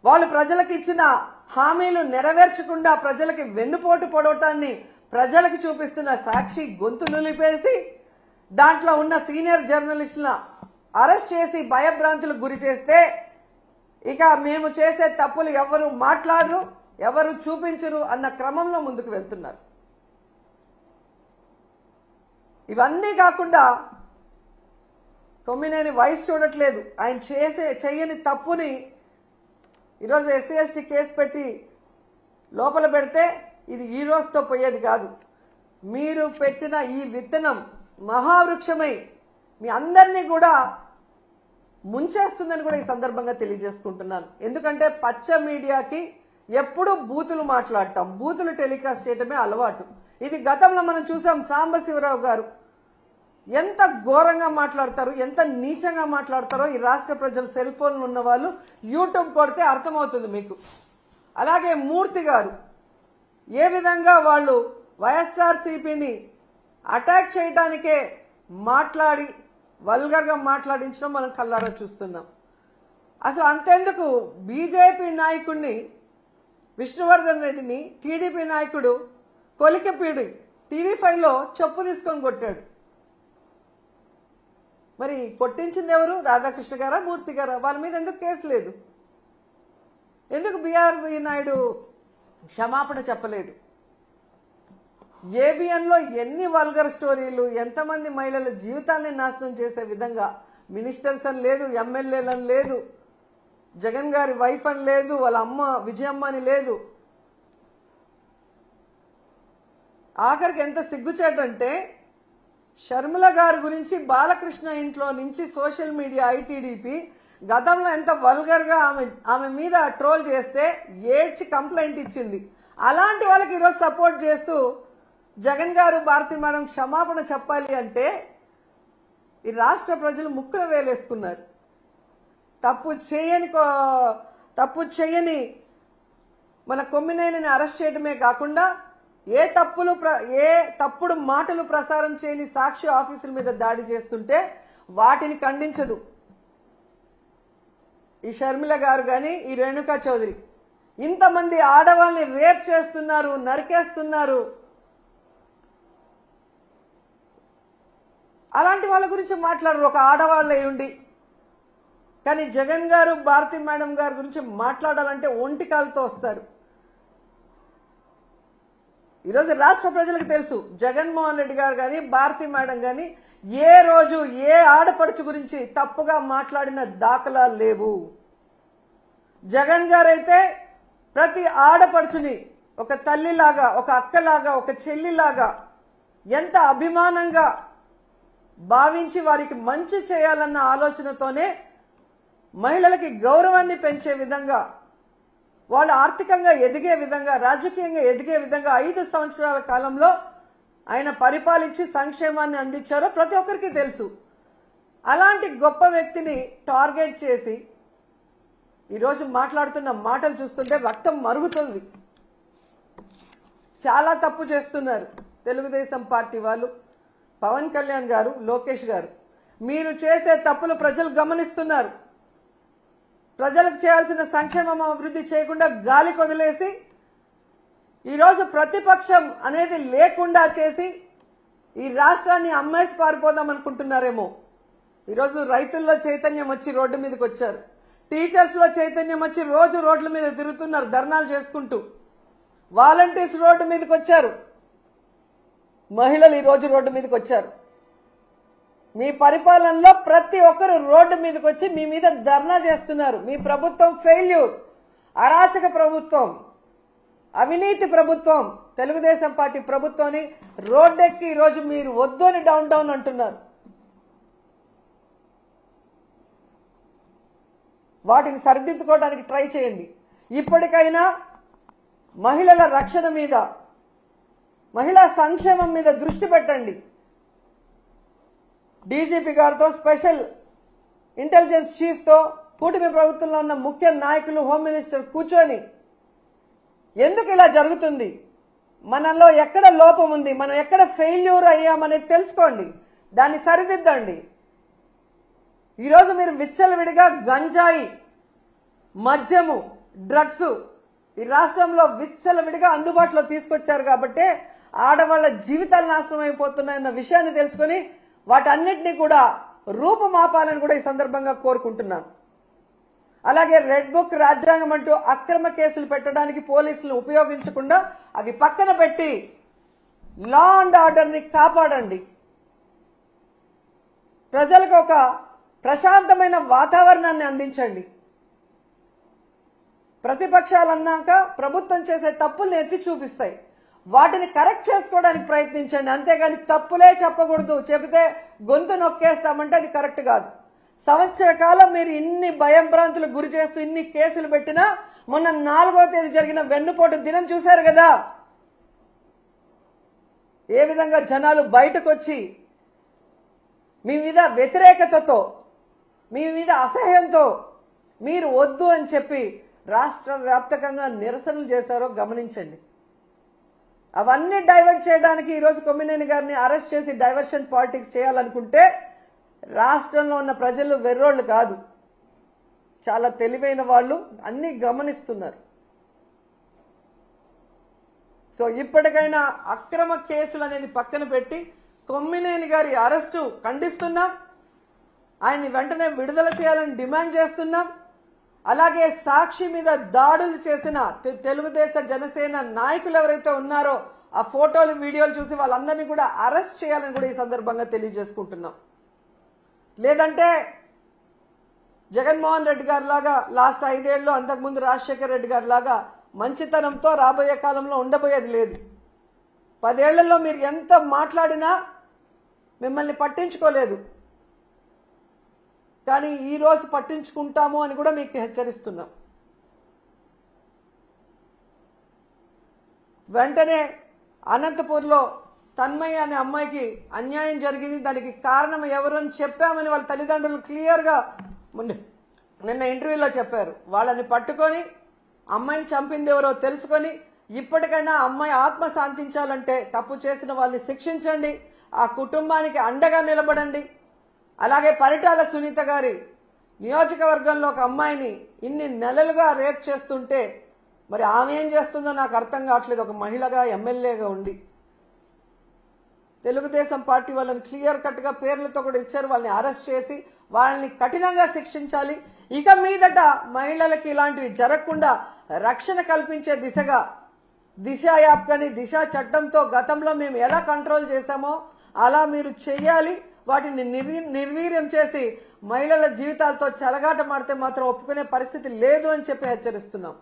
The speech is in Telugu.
వాళ్ళు ప్రజలకు ఇచ్చిన హామీలు నెరవేర్చకుండా ప్రజలకి వెన్నుపోటు పొడవటాన్ని ప్రజలకు చూపిస్తున్న సాక్షి గొంతు నులిపేసి దాంట్లో ఉన్న సీనియర్ జర్నలిస్టులను అరెస్ట్ చేసి భయభ్రాంతులకు గురి చేస్తే ఇక మేము చేసే తప్పులు ఎవరు మాట్లాడరు, ఎవరు చూపించరు అన్న క్రమంలో ముందుకు వెళ్తున్నారు. ఇవన్నీ కాకుండా కొమ్మినేని వయసు చూడట్లేదు. ఆయన చేయని తప్పుని ఈరోజు ఎస్సీ ఎస్టీ కేసు పెట్టి లోపల పెడితే ఇది ఈ రోజుతో పోయేది కాదు. మీరు పెట్టిన ఈ విత్తనం మహావృక్షమై మీ అందరినీ కూడా ముంచేస్తుందని కూడా ఈ సందర్భంగా తెలియజేసుకుంటున్నాను. ఎందుకంటే పచ్చ మీడియాకి ఎప్పుడూ బూతులు మాట్లాడటం, బూతులు టెలికాస్ట్ చేయటమే అలవాటు. ఇది గతంలో మనం చూసాం. సాంబశివరావు గారు ఎంత ఘోరంగా మాట్లాడతారు, ఎంత నీచంగా మాట్లాడతారో ఈ రాష్ట్ర ప్రజలు సెల్ ఫోన్లు ఉన్న వాళ్ళు యూట్యూబ్ కొడితే అర్థమవుతుంది మీకు. అలాగే మూర్తి గారు ఏ విధంగా వాళ్ళు వైఎస్ఆర్సీపీని అటాక్ చేయడానికే మాట్లాడి వల్గర్గా మాట్లాడించడం మనం కళ్ళారా చూస్తున్నాం. అసలు అంతెందుకు బీజేపీ నాయకుడిని విష్ణువర్ధన్ రెడ్డిని టీడీపీ నాయకుడు కొలికపీడి టీవీ5లో చెప్పు తీసుకొని కొట్టాడు. మరి కొట్టించింది ఎవరు? రాధాకృష్ణ గారా, మూర్తి గారా? వాళ్ళ మీద ఎందుకు కేసు లేదు? ఎందుకు బిఆర్వి నాయుడు క్షమాపణ చెప్పలేదు? ఏబిఎన్లో ఎన్ని వల్గర్ స్టోరీలు, ఎంతమంది మహిళల జీవితాన్ని నాశనం చేసే విధంగా మినిస్టర్స్ అని లేదు, ఎమ్మెల్యేలని లేదు, జగన్ గారి వైఫ్ అని లేదు, వాళ్ళ అమ్మ విజయమ్మ అని లేదు. ఆఖరికి ఎంత సిగ్గుచేటంటే షర్మిల గారి గురించి బాలకృష్ణ ఇంట్లో నుంచి సోషల్ మీడియా ఐటీడీపీ గతంలో ఎంత వల్గర్గా ఆమె మీద ట్రోల్ చేస్తే ఏడ్చి కంప్లైంట్ ఇచ్చింది. అలాంటి వాళ్ళకి ఈరోజు సపోర్ట్ చేస్తూ జగన్ గారు, భారతి మేడం క్షమాపణ చెప్పాలి అంటే ఈ రాష్ట్ర ప్రజలు ముక్కున వేలేసుకున్నారు. తప్పు చేయని మన కొమ్మినేనిని అరెస్ట్ చేయడమే కాకుండా ఏ తప్పుడు మాటలు ప్రసారం చేయని సాక్షి ఆఫీసుల మీద దాడి చేస్తుంటే వాటిని ఖండించదు ఈ షర్మిల గారు గాని, ఈ రేణుకా చౌదరి. ఇంతమంది ఆడవాళ్ళని రేప్ చేస్తున్నారు, నరికేస్తున్నారు. అలాంటి వాళ్ళ గురించి మాట్లాడరు ఒక ఆడవాళ్ళై ఉండి. కానీ జగన్ గారు, భారతి మేడం గారి గురించి మాట్లాడాలంటే ఒంటికాలతో వస్తారు. ఈరోజు రాష్ట్ర ప్రజలకు తెలుసు జగన్మోహన్ రెడ్డి గారు కానీ, భారతి మేడం కానీ ఏ రోజు ఏ ఆడపడుచు గురించి తప్పుగా మాట్లాడిన దాఖలాలు లేవు. జగన్ గారైతే ప్రతి ఆడపడుచుని ఒక తల్లిలాగా, ఒక అక్కలాగా, ఒక చెల్లిలాగా ఎంత అభిమానంగా భావించి వారికి మంచి చేయాలన్న ఆలోచనతోనే మహిళలకి గౌరవాన్ని పెంచే విధంగా, వాళ్ళు ఆర్థికంగా ఎదిగే విధంగా, రాజకీయంగా ఎదిగే విధంగా 5 సంవత్సరాల కాలంలో ఆయన పరిపాలించి సంక్షేమాన్ని అందించారో ప్రతి ఒక్కరికి తెలుసు. అలాంటి గొప్ప వ్యక్తిని టార్గెట్ చేసి ఈరోజు మాట్లాడుతున్న మాటలు చూస్తుంటే రక్తం మరుగుతుంది. చాలా తప్పు చేస్తున్నారు తెలుగుదేశం పార్టీ వాళ్ళు, పవన్ కళ్యాణ్ గారు, లోకేష్ గారు. మీరు చేసే తప్పులు ప్రజలు గమనిస్తున్నారు. ప్రజలకు చేయాల్సిన సంక్షేమం అభివృద్ధి చేయకుండా గాలికి వదిలేసి ఈరోజు ప్రతిపక్షం అనేది లేకుండా చేసి ఈ రాష్ట్రాన్ని అమ్మేసి పారిపోదాం అనుకుంటున్నారేమో. ఈరోజు రైతుల్లో చైతన్యం వచ్చి రోడ్డు మీదకి వచ్చారు. టీచర్స్ లో చైతన్యం వచ్చి రోజు రోడ్ల మీద తిరుగుతున్నారు ధర్నాలు చేసుకుంటూ. వాలంటీర్స్ రోడ్డు మీదకి వచ్చారు. మహిళలు ఈ రోజు రోడ్డు మీదకి వచ్చారు. మీ పరిపాలనలో ప్రతి ఒక్కరు రోడ్డు మీదకి వచ్చి మీ మీద ధర్నా చేస్తున్నారు. మీ ప్రభుత్వం ఫెయిల్యూర్, అరాచక ప్రభుత్వం, అవినీతి ప్రభుత్వం, తెలుగుదేశం పార్టీ ప్రభుత్వాన్ని రోడ్డెక్కి ఈరోజు మీరు వద్దని డౌన్ అంటున్నారు. వాటిని సరిదిద్దుకోవడానికి ట్రై చేయండి. ఇప్పటికైనా మహిళల రక్షణ మీద, మహిళా సంక్షేమం మీద దృష్టి పెట్టండి. డీజీపీ గారితో, స్పెషల్ ఇంటెలిజెన్స్ చీఫ్ తో, కూటమి ప్రభుత్వంలో ఉన్న ముఖ్య నాయకులు, హోమ్ మినిస్టర్ కూర్చొని ఎందుకు ఇలా జరుగుతుంది, మనలో ఎక్కడ లోపం ఉంది, మనం ఎక్కడ ఫెయిల్యూర్ అయ్యామనేది తెలుసుకోండి, దాన్ని సరిదిద్దండి. ఈరోజు మీరు విచ్చలవిడిగా గంజాయి, మద్యము, డ్రగ్స్ ఈ రాష్ట్రంలో విచ్చలవిడిగా అందుబాటులో తీసుకొచ్చారు కాబట్టి ఆడవాళ్ల జీవితాలు నాశనం అయిపోతున్నాయన్న విషయాన్ని తెలుసుకుని వాటన్నిటినీ కూడా రూపుమాపాలని కూడా ఈ సందర్భంగా కోరుకుంటున్నాను. అలాగే రెడ్ బుక్ రాజ్యాంగం అంటూ అక్రమ కేసులు పెట్టడానికి పోలీసులు ఉపయోగించకుండా అవి పక్కన పెట్టి లా అండ్ ఆర్డర్ ని కాపాడండి. ప్రజలకు ఒక ప్రశాంతమైన వాతావరణాన్ని అందించండి. ప్రతిపక్షాలు అన్నాక ప్రభుత్వం చేసే తప్పుల్ని ఎత్తి చూపిస్తాయి, వాటిని కరెక్ట్ చేసుకోవడానికి ప్రయత్నించండి. అంతేగాని తప్పులే చెప్పకూడదు, చెబితే గొంతు నొక్కేస్తామంటే అది కరెక్ట్ కాదు. సంవత్సర కాలం మీరు ఇన్ని భయంభ్రాంతులకు గురి చేస్తూ ఇన్ని కేసులు పెట్టినా మొన్న 4వ తేదీ జరిగిన వెన్నుపోటు దినం చూశారు కదా, ఏ విధంగా జనాలు బయటకు వచ్చి మీ మీద వ్యతిరేకతతో, మీ మీద అసహ్యంతో మీరు వద్దు అని చెప్పి రాష్ట్ర వ్యాప్తంగా నిరసనలు చేశారో గమనించండి. అవన్నీ డైవర్ట్ చేయడానికి ఈరోజు కొమ్మినేని గారిని అరెస్ట్ చేసి డైవర్షన్ పాలిటిక్స్ చేయాలనుకుంటే రాష్ట్రంలో ఉన్న ప్రజలు వెర్రోళ్ళు కాదు, చాలా తెలివైన వాళ్ళు, అన్ని గమనిస్తున్నారు. సో ఇప్పటికైనా అక్రమ కేసులు అనేది పక్కన పెట్టి కొమ్మినేని గారి అరెస్టు ఖండిస్తున్నాం, ఆయన్ని వెంటనే విడుదల చేయాలని డిమాండ్ చేస్తున్నాం. అలాగే సాక్షి మీద దాడులు చేసిన తెలుగుదేశ జనసేన నాయకులు ఎవరైతే ఉన్నారో ఆ ఫోటోలు వీడియోలు చూసి వాళ్ళందరినీ కూడా అరెస్ట్ చేయాలని కూడా ఈ సందర్భంగా తెలియజేసుకుంటున్నాం. లేదంటే జగన్మోహన్ రెడ్డి గారి లాగా లాస్ట్ 5 ఏళ్ళు, అంతకుముందు రాజశేఖర్ రెడ్డి గారి లాగా మంచితనంతో రాబోయే కాలంలో ఉండబోయేది లేదు. 10 ఏళ్లలో మీరు ఎంత మాట్లాడినా మిమ్మల్ని పట్టించుకోలేదు, కానీ ఈ రోజు పట్టించుకుంటాము అని కూడా మీకు హెచ్చరిస్తున్నాం. వెంటనే అనంతపూర్లో తన్మయ్య అనే అమ్మాయికి అన్యాయం జరిగింది, దానికి కారణం ఎవరు అని చెప్పామని వాళ్ళ తల్లిదండ్రులు క్లియర్గా నిన్న ఇంటర్వ్యూలో చెప్పారు. వాళ్ళని పట్టుకొని అమ్మాయిని చంపింది ఎవరో తెలుసుకొని ఇప్పటికైనా అమ్మాయి ఆత్మ శాంతించాలంటే తప్పు చేసిన వాళ్ళని శిక్షించండి, ఆ కుటుంబానికి అండగా నిలబడండి. అలాగే పరిటాల సునీత గారి నియోజకవర్గంలో ఒక అమ్మాయిని ఇన్ని నెలలుగా రేప్ చేస్తుంటే మరి ఆమె ఏం చేస్తుందో నాకు అర్థం కావట్లేదు. ఒక మహిళగా, ఎమ్మెల్యేగా ఉండి తెలుగుదేశం పార్టీ వాళ్ళని క్లియర్ కట్ గా పేర్లతో కూడా ఇచ్చారు. వాళ్ళని అరెస్ట్ చేసి వాళ్ళని కఠినంగా శిక్షించాలి. ఇక మీదట మహిళలకి ఇలాంటివి జరగకుండా రక్షణ కల్పించే దిశగా దిశ యాప్ కానీ దిశ చట్టంతో గతంలో మేము ఎలా కంట్రోల్ చేశామో అలా మీరు చెయ్యాలి. వాటిని నిర్వీర్యం చేసి మహిళల జీవితాలతో చెలగాట మాడితే మాత్రం ఒప్పుకునే పరిస్థితి లేదు అని చెప్పి హెచ్చరిస్తున్నాం.